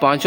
5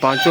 5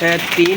3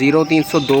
0302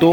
2